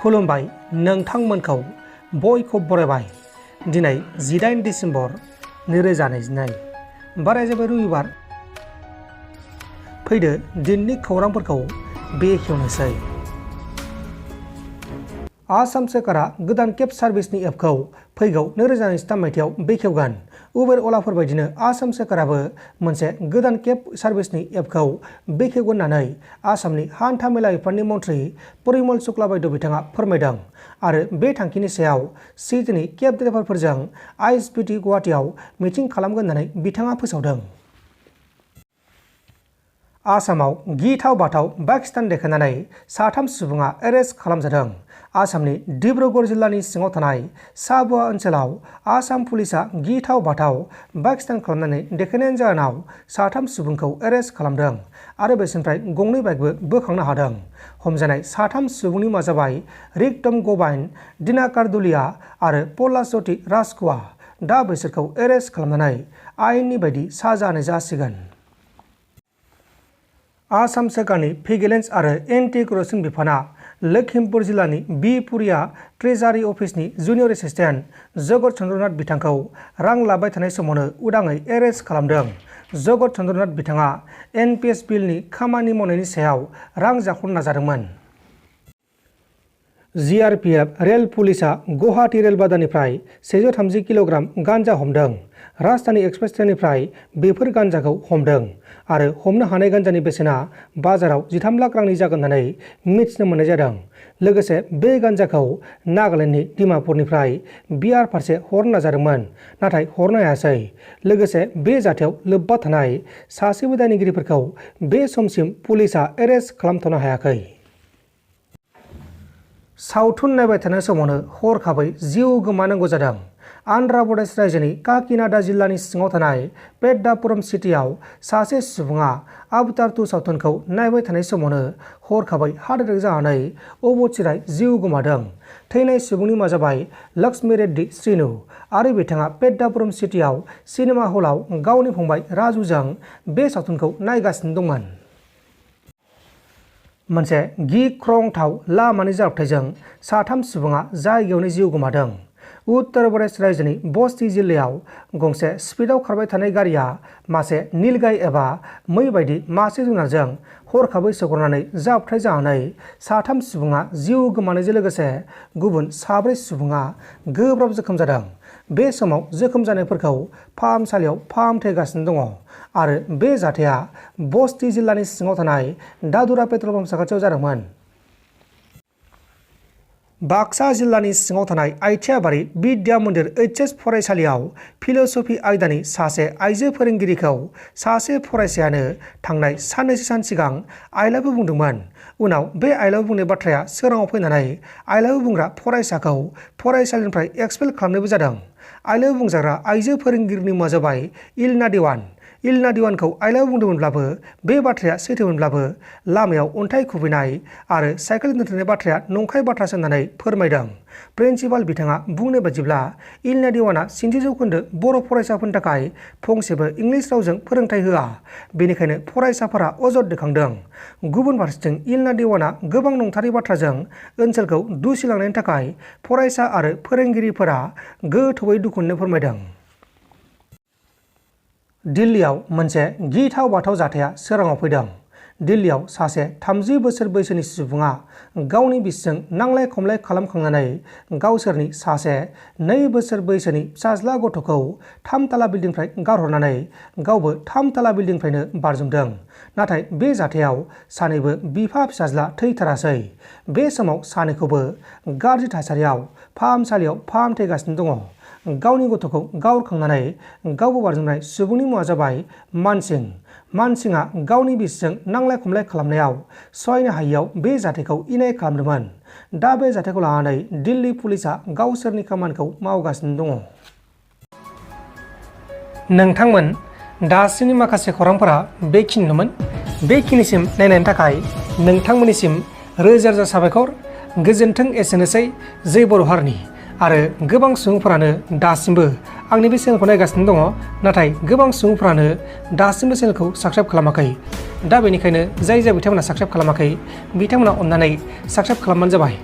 खुलुमबाय नोंथांमोनखौ बयखौ बरायबाय। दिनै 18 डिसेम्बर 2022 बाराय जाबाय रबिबार। फैदो दिननि खौरांफोरखौ बेखेवनोसै। आसाम सोरखारा गोदान केब सार्भिसनि एपखौ फैगौ 2023 मायथाइयाव बेखेवगोन। उबेर अलाफोर बायदिनो आसाम सोरखाराबो मोनसे गोदान केब सार्भिसनि एपखौ बेखेवगोन होननानै आसामनि हान्था मेला बिफाननि मन्थ्रि परिमल शुक्ला बायद' बिथाङा फोरमायदों आरो बे थांखिनि सायाव सिटिनि केब ड्राइभारफोरजों आइएसबिटि गुवाहाटीआव मिटिं खालामगोन होननानै बिथाङा फोसावदों। आसामाव गिथाव बाथाव बाइक स्टान्ट देखायनानै 3 सुबुङा एरेस्ट खालामजादों। आसामनि डिब्रुगड़ जिल्लानि सिङाव थानाय साबुआ ओनसोलाव आसाम पुलिसा गिथाव बाथाव बाइक स्टान्ट खालामनानै देखायनायनि जाहोनाव 3 सुबुंखौ एरेस्ट खालामदों आरो बिसोरनिफ्राय गंनै बाइकबो बोखांनो हादों। हमजानाय 3 सुबुंनि मुङा जाबाय रिकदम गबाइन, दिनाकार दुलिया आरो पलाशज्योति राजख'वा। दा बिसोरखौ एरेस्ट खालामनानै आयेननि बायदि साजा होनाय जासिगोन। आसाम सोरखारनि भिजिलेन्स आरो एन्टि करप्शन बिफाना लखिमपुर जिल्लानि बिपुरिया ट्रेजारि अफिसनि जुनियर एसिस्टेन्ट जगत चन्द्रनाथ बिथांखौ रां लाबाय थानाय समावनो उदाङै एरेस्ट खालामदों। जगत चन्द्रनाथ बिथाङा एनपिएस बिलनि खामानि मावनायनि सायाव रां जाख्ल'नो नाजादोंमोन। जिआरपिएफ रेल पुलिसा गुवाहाटी रेल बाजारनिफ्राय 130 किल'ग्राम गान्जा हमदों। राजधानी एक्सप्रेस ट्रेननिफ्राय बेफोर गान्जाखौ हमदों आरो हमनो हानाय गान्जानि बेसेना बाजाराव 13 लाख रांनि जागोन होननानै मिथिनो मोननाय जादों। लोगोसे बे गान्जाखौ नागालेन्डनि डिमापुरनिफ्राय बिहार फारसे हरनो नाजादोंमोन, नाथाय हरनो हायासै। लोगोसे बे जाथायाव लोब्बा थानाय सासेबो दायनिगिरिफोरखौ बे समसिम पुलिसा एरेस्ट खालामथ'नो हायाखै। सावथुन नायबाय थानाय समावनो हरखाबै जिउ गोमानांगौ जादों। आन्ध्र प्रदेश रायजोनि काकिनाडा जिल्लानि सिङाव थानाय पेड्डापुरम सिटियाव सासे सुबुङा अवतार 2 सावथुनखौ नायबाय थानाय समावनो हरखाबै हार्ट एटेक जानानै अबथिरायै जिउ गोमादों। थैनाय सुबुंनि मुङा जाबाय लक्ष्मी रेड्डी श्रीनु आरो बिथाङा पेड्डापुरम सिटियाव सिनेमा हलाव गावनि फंबाय राजुजों बे सावथुनखौ नायगासिनो दंमोन। मोनसे गिख्रंथाव लामानि जाब्रबथायजों 3 सुबुङा जायगायावनो जिउ गोमादों। उत्तर प्रदेश रायजोनि बस्ती जिल्लायाव गंसे स्पिडआव खारबाय थानाय गारिया मासे निलगाय एबा मै बायदि मासे जुनारजों हरखाबै सौग्रावनानै जाब्रबथाय जानानै 3 सुबुङा जिउ गोमानायजों लोगोसे गुबुन 4 सुबुङा गोब्राब जोखोम जादों। बे समाव जोखोम जानायफोरखौ फाहामसालियाव फाहामथाय होगासिनो दङ आरो बे जाथाया बस्ती जिल्लानि सिङाव थानाय दादुरा पेट्रल पाम्प साखाथियाव जादोंमोन। बाक्सा जिल्लानि सिङाव थानाय आइथियाबारि बिद्या मन्दिर HS फरायसालियाव फिल'सफि आयदानि सासे आइजो फोरोंगिरिखौ सासे फरायसायानो थांनाय साननैसो सान सिगां आइ लाभ इउ बुंदोंमोन। उनाव बे आइ लाभ इउ बुंनाय बाथ्राया सोराङाव फैनानै आइ लाभ इउ बुंग्रा फरायसाखौ फरायसालिनिफ्राय एक्सपेल खालामनायबो जादों। आइ लाभ इउ बुंजाग्रा आइजो फोरोंगिरिनि मुङा जाबाय इलना देवान। इलना देवानखौ आइ लाभ इउ बुंदोंमोनब्लाबो बे बाथ्राया सैथोमोनब्लाबो लामायाव अन्थाइ खुबैनाय आरो साइकेल दोनथ'नाय बाथ्राया नंखाय बाथ्रासो होननानै फोरमायदों। प्रिन्सिपाल बिथाङा बुंनाय बायदिब्ला इलना देवाना 60 जौखोन्दो बर' फरायसाफोरनि थाखाय फंसेबो इंलिस रावजों फोरोंथाय होआ, बेनिखायनो फरायसाफोरा अजद दैखांदों। गुबुन फारसेथिं इलना देवाना गोबां नंथारै बाथ्राजों ओनसोलखौ दुसिलांनायनि थाखाय फरायसा आरो फोरोंगिरिफोरा गोथौयै दुखु मोननाय फोरमायदों। दिल्लीयाव मोनसे गिथाव बाथाव जाथाया सोराङाव फैदों। दिल्लीयाव सासे 30 बोसोर बैसोनि सुबुङा गावनि बिसिजों नांलाय खमलाय खालामखांनानै गावसोरनि सासे 2 बोसोर बैसोनि फिसाज्ला गथ'खौ 3 ताला बिल्डिंनिफ्राय गारहरनानै गावबो 3 ताला बिल्डिंनिफ्रायनो बारजुमदों। नाथाय बे जाथायाव सानैबो बिफा फिसाज्ला थैथारासै। बे समाव सानैखौबो गाज्रि थासारियाव फाहामसालियाव फाहामथाय होगासिनो दङ। गावनि गथ'खौ गावखांनानै गावबो बारजुमनाय सुबुंनि मुङा जाबाय मानसिं। मानसिंआ गावनि बिसिजों नांलाय खमलाय खालामनायाव सहायनो हायियाव बे जाथायखौ इनाय खालामदोंमोन। दा बे जाथायखौ लानानै दिल्ली पुलिसा गावसोरनि खामानिखौ मावगासिनो दङ। नोंथांमोन दासिमनि माखासे खौरांफोरा बेखिनिनोमोन। बेखिनिसिम नायनायनि थाखाय नोंथांमोननिसिम रोजा रोजा साबायखर। गोजोन्थों एसेनोसै जै बर' हारिनि। आरो गोबां सुबुंफोरानो दासिमबो आंनि बे चेनेलखौ नायगासिनो दङ, नाथाय गोबां सुबुंफोरानो दासिमबो चेनेलखौ साबस्क्राइब खालामाखै। दा बेनिखायनो जाय बिथांमोना साबस्क्राइब खालामाखै बिथांमोना अन्नानै साबस्क्राइब खालामबानो जाबाय।